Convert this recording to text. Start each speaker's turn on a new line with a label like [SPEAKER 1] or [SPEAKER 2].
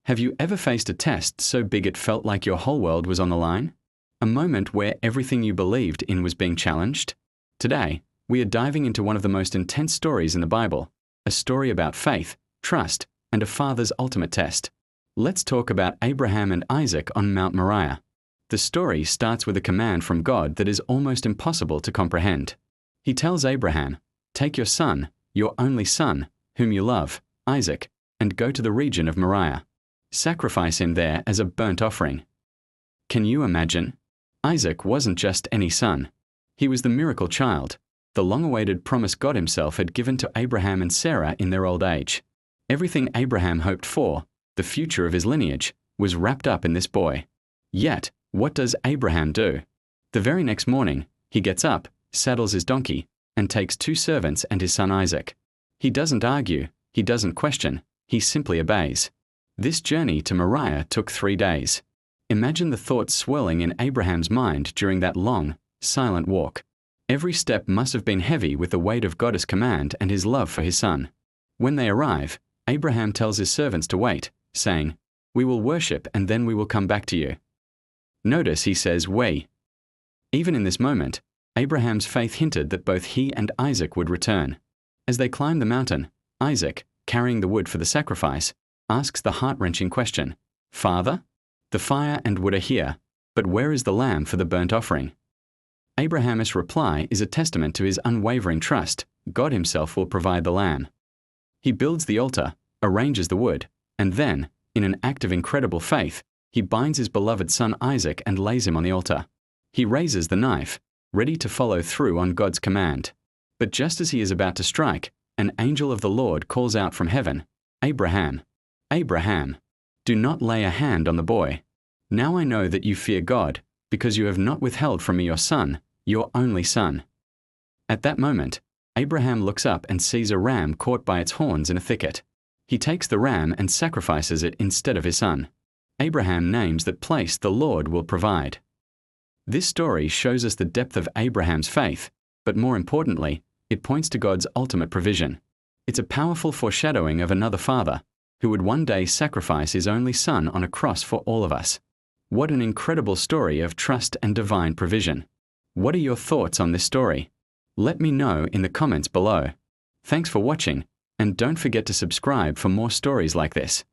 [SPEAKER 1] Have you ever faced a test so big it felt like your whole world was on the line? A moment where everything you believed in was being challenged? Today, we are diving into one of the most intense stories in the Bible, a story about faith, trust, and a father's ultimate test. Let's talk about Abraham and Isaac on Mount Moriah. The story starts with a command from God that is almost impossible to comprehend. He tells Abraham, "Take your son, your only son, whom you love, Isaac, and go to the region of Moriah. Sacrifice him there as a burnt offering." Can you imagine? Isaac wasn't just any son. He was the miracle child, the long-awaited promise God himself had given to Abraham and Sarah in their old age. Everything Abraham hoped for, the future of his lineage, was wrapped up in this boy. Yet, what does Abraham do? The very next morning, he gets up, saddles his donkey, and takes 2 servants and his son Isaac. He doesn't argue, he doesn't question, he simply obeys. This journey to Moriah took 3 days. Imagine the thoughts swirling in Abraham's mind during that long, silent walk. Every step must have been heavy with the weight of God's command and his love for his son. When they arrive, Abraham tells his servants to wait, saying, "We will worship and then we will come back to you." Notice he says we. Even in this moment, Abraham's faith hinted that both he and Isaac would return. As they climb the mountain, Isaac, carrying the wood for the sacrifice, asks the heart-wrenching question, "Father? The fire and wood are here, but where is the lamb for the burnt offering?" Abraham's reply is a testament to his unwavering trust. God himself will provide the lamb. He builds the altar, arranges the wood, and then, in an act of incredible faith, he binds his beloved son Isaac and lays him on the altar. He raises the knife, ready to follow through on God's command. But just as he is about to strike, an angel of the Lord calls out from heaven, "Abraham, Abraham, do not lay a hand on the boy. Now I know that you fear God, because you have not withheld from me your son, your only son." At that moment, Abraham looks up and sees a ram caught by its horns in a thicket. He takes the ram and sacrifices it instead of his son. Abraham names that place the Lord will provide. This story shows us the depth of Abraham's faith, but more importantly, it points to God's ultimate provision. It's a powerful foreshadowing of another father, who would one day sacrifice his only son on a cross for all of us. What an incredible story of trust and divine provision. What are your thoughts on this story? Let me know in the comments below. Thanks for watching, and don't forget to subscribe for more stories like this.